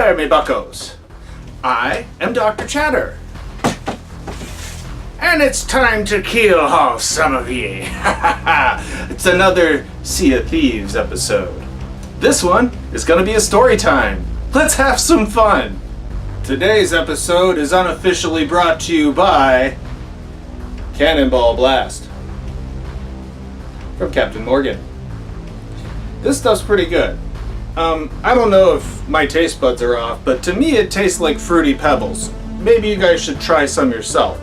Ahoy, me buccos! I am Dr. Chatter. And it's time to keel haul some of ye. It's another Sea of Thieves episode. This one is gonna be a story time. Let's have some fun. Today's episode is unofficially brought to you by Cannonball Blast from Captain Morgan. This stuff's pretty good. I don't know if my taste buds are off, but to me it tastes like Fruity Pebbles. Maybe you guys should try some yourself.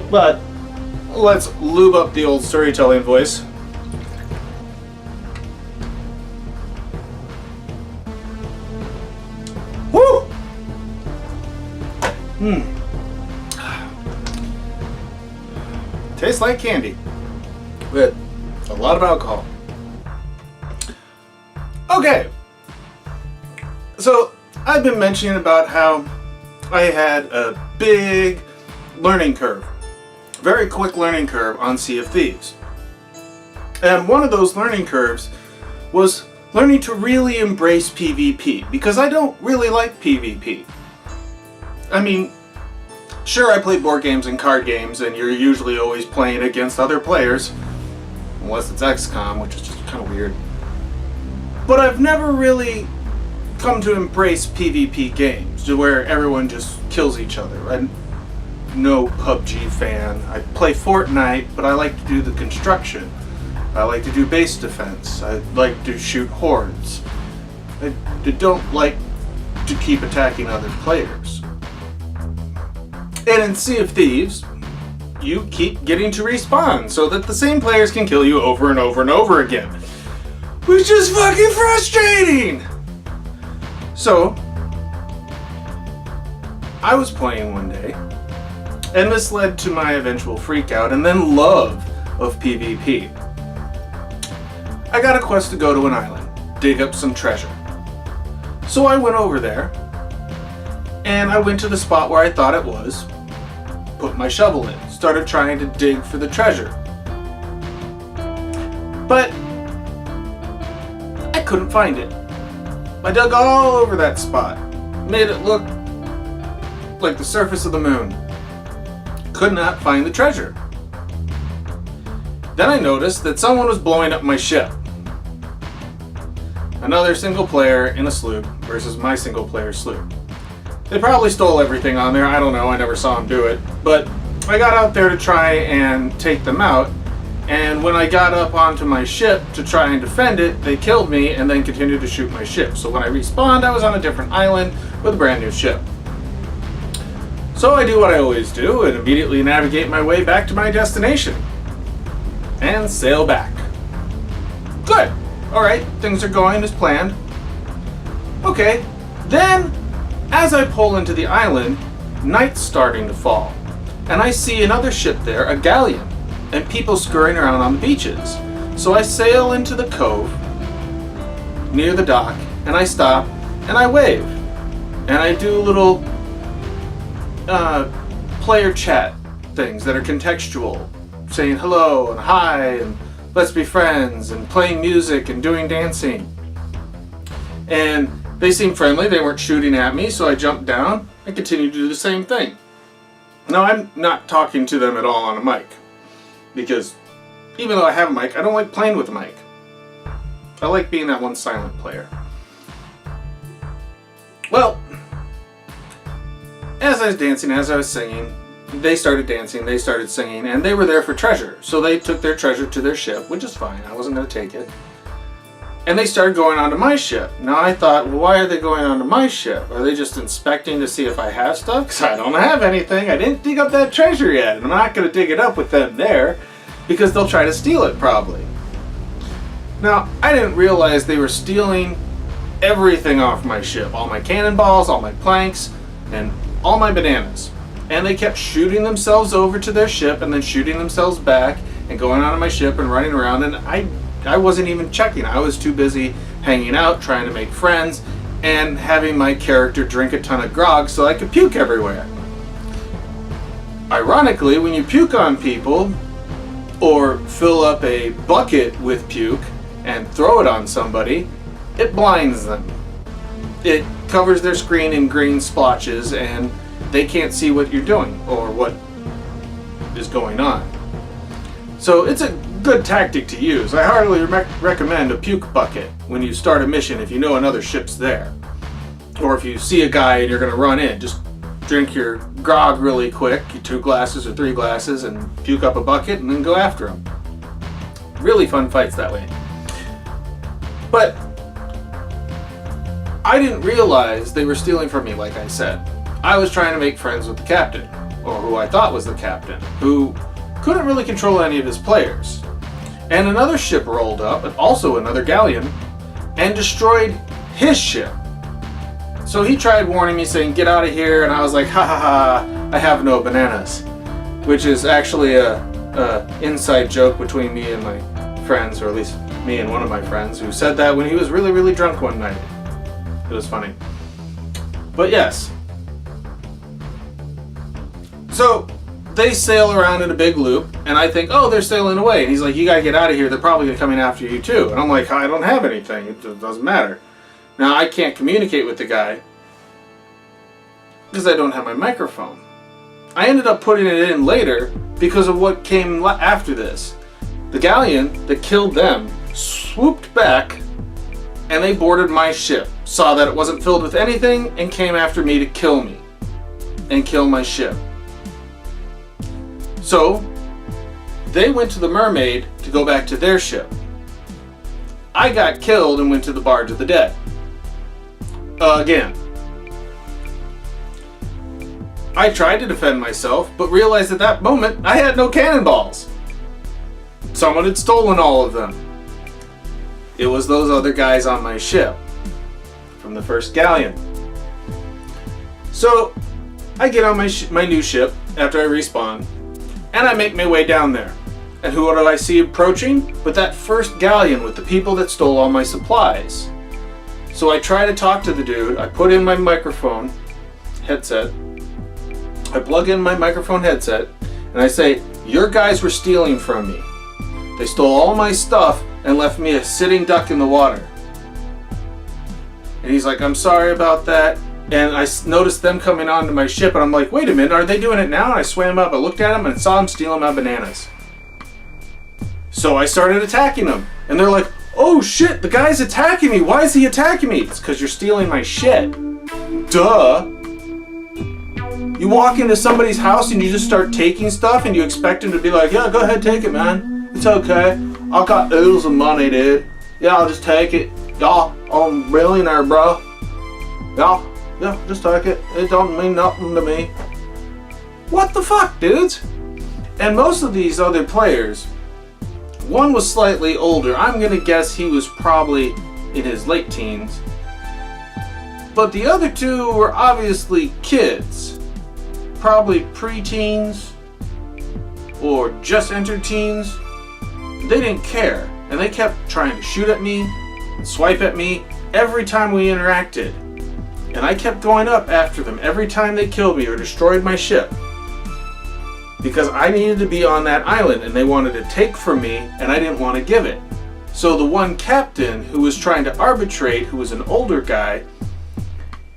But let's lube up the old storytelling voice. Woo! Tastes like candy with a lot of alcohol. Okay. So, I've been mentioning about how I had a big learning curve, very quick learning curve on Sea of Thieves. And one of those learning curves was learning to really embrace PvP, because I don't really like PvP. I mean, sure, I play board games and card games, and you're usually always playing against other players, unless it's XCOM, which is just kind of weird. But I've never really come to embrace PvP games, to where everyone just kills each other. I'm no PUBG fan. I play Fortnite, but I like to do the construction. I like to do base defense. I like to shoot hordes. I don't like to keep attacking other players. And in Sea of Thieves, you keep getting to respawn so that the same players can kill you over and over and over again. Which is fucking frustrating! So, I was playing one day, and this led to my eventual freakout and then love of PvP. I got a quest to go to an island, dig up some treasure. So I went over there, and I went to the spot where I thought it was, put my shovel in, started trying to dig for the treasure. But I couldn't find it. I dug all over that spot, made it look like the surface of the moon. Could not find the treasure. Then I noticed that someone was blowing up my ship. Another single player in a sloop versus my single player sloop. They probably stole everything on there, I don't know, I never saw them do it. But I got out there to try and take them out, and when I got up onto my ship to try and defend it, they killed me and then continued to shoot my ship. So when I respawned, I was on a different island with a brand new ship. So I do what I always do and immediately navigate my way back to my destination. And sail back. Good. Alright, things are going as planned. Okay, then as I pull into the island, night's starting to fall. And I see another ship there, a galleon, and people scurrying around on the beaches. So I sail into the cove near the dock, and I stop and I wave. And I do little player chat things that are contextual, saying hello and hi and let's be friends and playing music and doing dancing. And they seemed friendly, they weren't shooting at me, so I jumped down and continued to do the same thing. Now I'm not talking to them at all on a mic, because even though I have a mic, I don't like playing with a mic. I like being that one silent player. Well, as I was dancing, as I was singing, they started dancing, they started singing, and they were there for treasure. So they took their treasure to their ship, which is fine, I wasn't going to take it. And they started going onto my ship. Now I thought, well, why are they going onto my ship? Are they just inspecting to see if I have stuff? Because I don't have anything. I didn't dig up that treasure yet. And I'm not going to dig it up with them there, because they'll try to steal it probably. Now, I didn't realize they were stealing everything off my ship. All my cannonballs, all my planks, and all my bananas. And they kept shooting themselves over to their ship and then shooting themselves back and going onto my ship and running around, and I wasn't even checking. I was too busy hanging out, trying to make friends, and having my character drink a ton of grog so I could puke everywhere. Ironically, when you puke on people, or fill up a bucket with puke and throw it on somebody, it blinds them. It covers their screen in green splotches and they can't see what you're doing or what is going on. So it's a good tactic to use. I heartily recommend a puke bucket when you start a mission if you know another ship's there. Or if you see a guy and you're going to run in, just drink your grog really quick, your 2 glasses or 3 glasses, and puke up a bucket and then go after him. Really fun fights that way. But I didn't realize they were stealing from me, like I said. I was trying to make friends with the captain, or who I thought was the captain, who couldn't really control any of his players. And another ship rolled up, and also another galleon, and destroyed his ship. So he tried warning me, saying, "Get out of here," and I was like, "Ha ha ha, I have no bananas." Which is actually a inside joke between me and my friends, or at least me and one of my friends, who said that when he was really, really drunk one night. It was funny. But yes. So they sail around in a big loop, and I think, oh, they're sailing away. And he's like, "You gotta get out of here. They're probably gonna come in after you too." And I'm like, "I don't have anything. It doesn't matter." Now I can't communicate with the guy because I don't have my microphone. I ended up putting it in later because of what came after this. The galleon that killed them swooped back and they boarded my ship, saw that it wasn't filled with anything, and came after me to kill me and kill my ship. So they went to the Mermaid to go back to their ship. I got killed and went to the Barge of the Dead. Again. I tried to defend myself, but realized at that moment I had no cannonballs. Someone had stolen all of them. It was those other guys on my ship from the first galleon. So I get on my new ship after I respawn, and I make my way down there. And who do I see approaching? But that first galleon with the people that stole all my supplies. So I try to talk to the dude. I put in my microphone headset. I plug in my microphone headset and I say, "Your guys were stealing from me. They stole all my stuff and left me a sitting duck in the water." And he's like, "I'm sorry about that." And I noticed them coming onto my ship and I'm like, "Wait a minute, are they doing it now?" And I swam up, I looked at them and saw them stealing my bananas. So I started attacking them. And they're like, "Oh shit, the guy's attacking me. Why is he attacking me?" "It's because you're stealing my shit." Duh. You walk into somebody's house and you just start taking stuff and you expect them to be like, "Yeah, go ahead, take it, man. It's okay. I got oodles of money, dude. Yeah, I'll just take it. Yeah, I'm a billionaire, bro. Yeah, just take it. It don't mean nothing to me." What the fuck, dudes? And most of these other players, one was slightly older. I'm gonna guess he was probably in his late teens. But the other two were obviously kids. Probably preteens or just entered teens. They didn't care, and they kept trying to shoot at me and swipe at me every time we interacted. And I kept going up after them every time they killed me or destroyed my ship. Because I needed to be on that island and they wanted to take from me and I didn't want to give it. So the one captain who was trying to arbitrate, who was an older guy,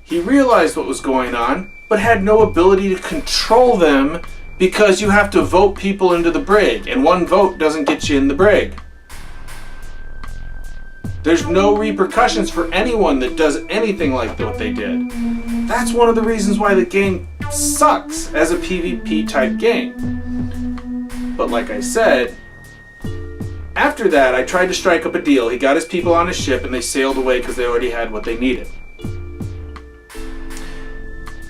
he realized what was going on, but had no ability to control them because you have to vote people into the brig, and one vote doesn't get you in the brig. There's no repercussions for anyone that does anything like what they did. That's one of the reasons why the game sucks as a PvP type game. But like I said, after that I tried to strike up a deal. He got his people on his ship and they sailed away because they already had what they needed.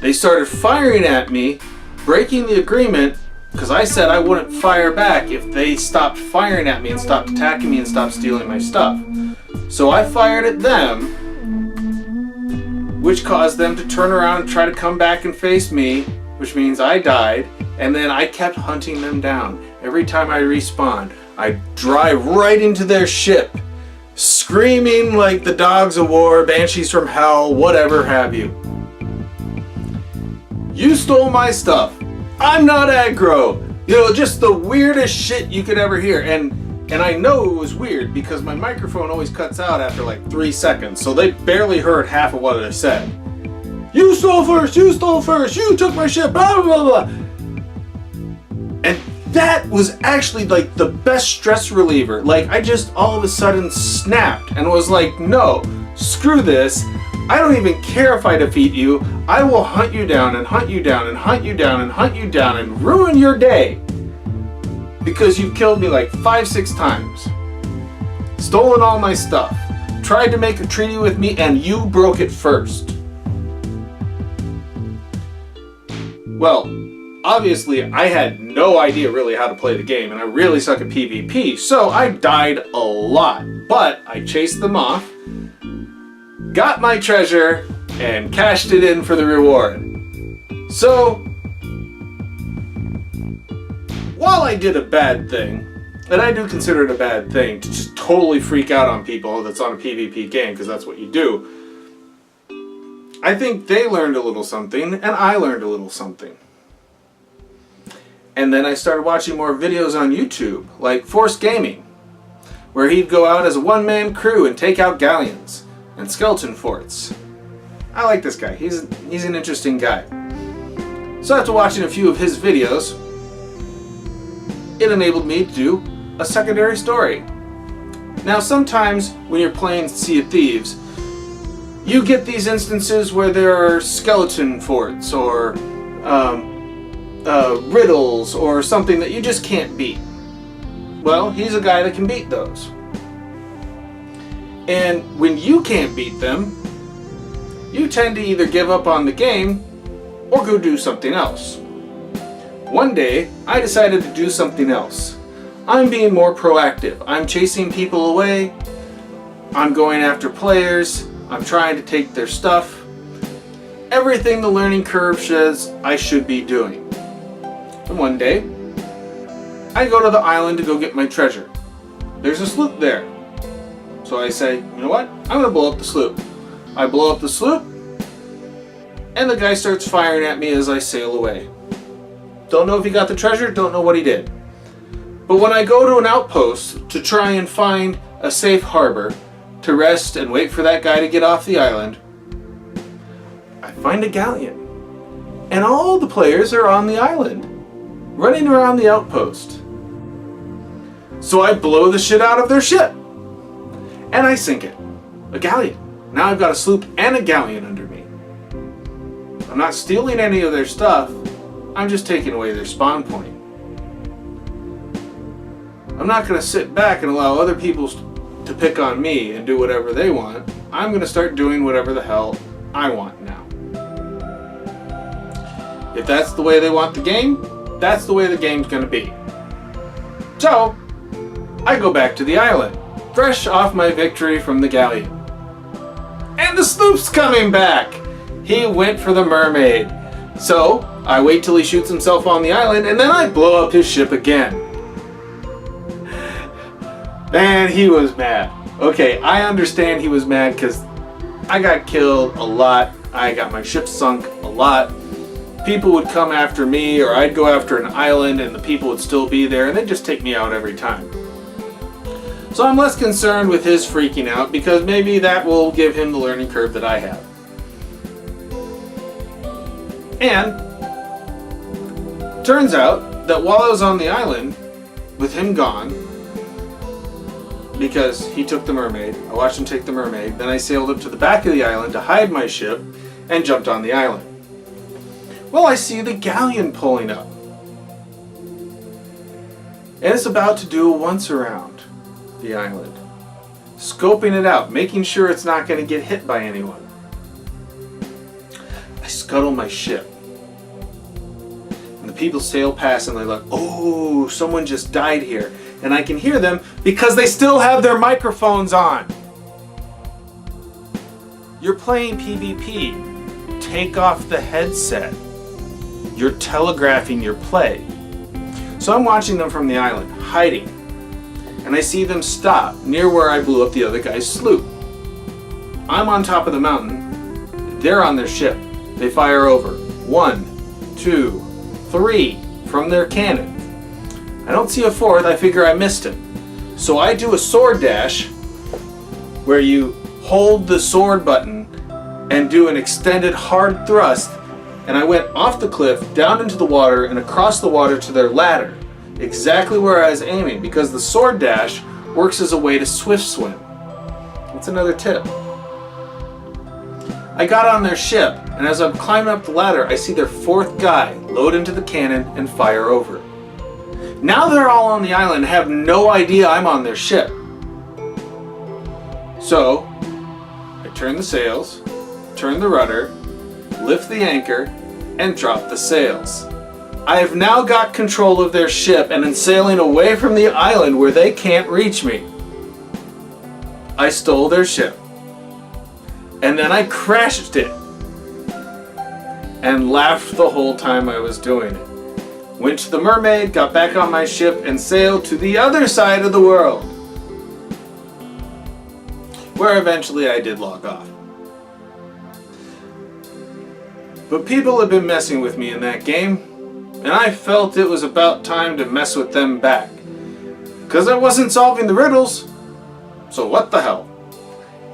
They started firing at me, breaking the agreement, because I said I wouldn't fire back if they stopped firing at me and stopped attacking me and stopped stealing my stuff. So I fired at them, which caused them to turn around and try to come back and face me, which means I died, and then I kept hunting them down. Every time I respawned, I'd drive right into their ship, screaming like the dogs of war, banshees from hell, whatever have you. "You stole my stuff. I'm not aggro." You know, just the weirdest shit you could ever hear. And I know it was weird because my microphone always cuts out after like 3 seconds, so they barely heard half of what I said. you stole first, you stole first, you took my ship, blah, blah, blah, blah. And that was actually like the best stress reliever. Like, I just all of a sudden snapped and was like, no, screw this. I don't even care if I defeat you. I will hunt you down and hunt you down and hunt you down and hunt you down and ruin your day. Because you've killed me like 5-6 times. Stolen all my stuff. Tried to make a treaty with me and you broke it first. Well, obviously I had no idea really how to play the game, and I really suck at PvP, so I died a lot. But I chased them off, got my treasure, and cashed it in for the reward. So, while I did a bad thing, and I do consider it a bad thing to just totally freak out on people that's on a PvP game, because that's what you do, I think they learned a little something, and I learned a little something. And then I started watching more videos on YouTube, like Force Gaming, where he'd go out as a one-man crew and take out galleons and skeleton forts. I like this guy. He's an interesting guy. So after watching a few of his videos, it enabled me to do a secondary story. Now sometimes when you're playing Sea of Thieves, you get these instances where there are skeleton forts or riddles or something that you just can't beat. Well, he's a guy that can beat those. And when you can't beat them, you tend to either give up on the game or go do something else. One day, I decided to do something else. I'm being more proactive. I'm chasing people away. I'm going after players. I'm trying to take their stuff. Everything the learning curve says I should be doing. And one day, I go to the island to go get my treasure. There's a sloop there. So I say, you know what? I'm gonna blow up the sloop. I blow up the sloop, and the guy starts firing at me as I sail away. Don't know if he got the treasure, don't know what he did. But when I go to an outpost to try and find a safe harbor to rest and wait for that guy to get off the island, I find a galleon. And all the players are on the island, running around the outpost. So I blow the shit out of their ship. And I sink it. A galleon. Now I've got a sloop and a galleon under me. I'm not stealing any of their stuff. I'm just taking away their spawn point. I'm not going to sit back and allow other people to pick on me and do whatever they want. I'm going to start doing whatever the hell I want now. If that's the way they want the game, that's the way the game's going to be. So, I go back to the island, fresh off my victory from the galleon. And the sloop's coming back! He went for the mermaid. So, I wait till he shoots himself on the island, and then I blow up his ship again. Man, he was mad. Okay, I understand he was mad because I got killed a lot. I got my ship sunk a lot. People would come after me, or I'd go after an island and the people would still be there, and they'd just take me out every time. So I'm less concerned with his freaking out because maybe that will give him the learning curve that I have. And turns out that while I was on the island, with him gone, because he took the mermaid, I watched him take the mermaid, then I sailed up to the back of the island to hide my ship and jumped on the island. Well, I see the galleon pulling up. And it's about to do a once around the island, scoping it out, making sure it's not going to get hit by anyone. I scuttle my ship. And the people sail past and they're like, oh, someone just died here. And I can hear them because they still have their microphones on. You're playing PvP. Take off the headset. You're telegraphing your play. So I'm watching them from the island, hiding. And I see them stop near where I blew up the other guy's sloop. I'm on top of the mountain. They're on their ship. They fire over. 1, 2, 3 from their cannon. I don't see a fourth. I figure I missed him. So I do a sword dash where you hold the sword button and do an extended hard thrust, and I went off the cliff, down into the water, and across the water to their ladder, exactly where I was aiming, because the sword dash works as a way to swift swim. That's another tip. I got on their ship, and as I'm climbing up the ladder, I see their fourth guy load into the cannon and fire over. Now they're all on the island and have no idea I'm on their ship. So, I turn the sails, turn the rudder, lift the anchor, and drop the sails. I have now got control of their ship and am sailing away from the island where they can't reach me. I stole their ship. And then I crashed it. And laughed the whole time I was doing it. Went to the mermaid, got back on my ship, and sailed to the other side of the world. Where eventually I did log off. But people have been messing with me in that game, and I felt it was about time to mess with them back. Because I wasn't solving the riddles, so what the hell?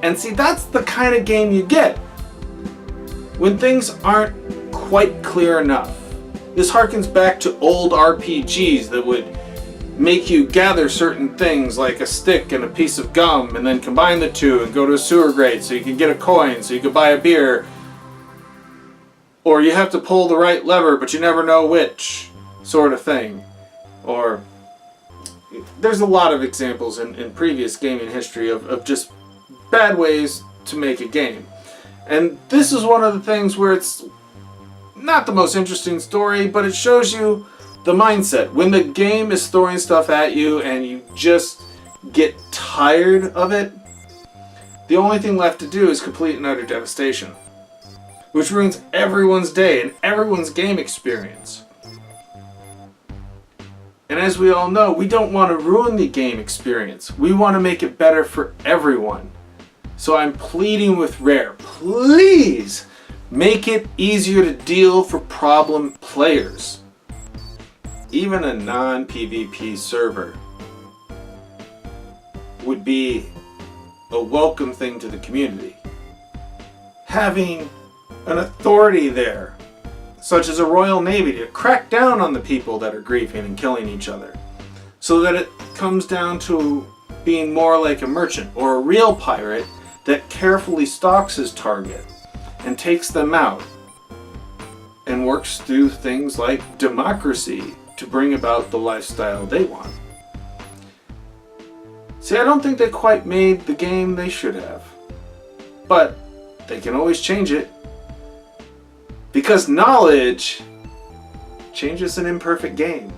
And see, that's the kind of game you get when things aren't quite clear enough. This harkens back to old RPGs that would make you gather certain things like a stick and a piece of gum and then combine the two and go to a sewer grate so you can get a coin so you can buy a beer. Or you have to pull the right lever but you never know which, sort of thing. Or there's a lot of examples in previous gaming history of just bad ways to make a game. And this is one of the things where it's not the most interesting story, but it shows you the mindset. When the game is throwing stuff at you and you just get tired of it, the only thing left to do is complete and utter devastation, which ruins everyone's day and everyone's game experience. And as we all know, we don't want to ruin the game experience. We want to make it better for everyone. So I'm pleading with Rare, please make it easier to deal for problem players. Even a non-PvP server would be a welcome thing to the community. Having an authority there, such as a Royal Navy, to crack down on the people that are griefing and killing each other, so that it comes down to being more like a merchant or a real pirate that carefully stalks his target and takes them out and works through things like democracy to bring about the lifestyle they want. See, I don't think they quite made the game they should have, but they can always change it, because knowledge changes an imperfect game.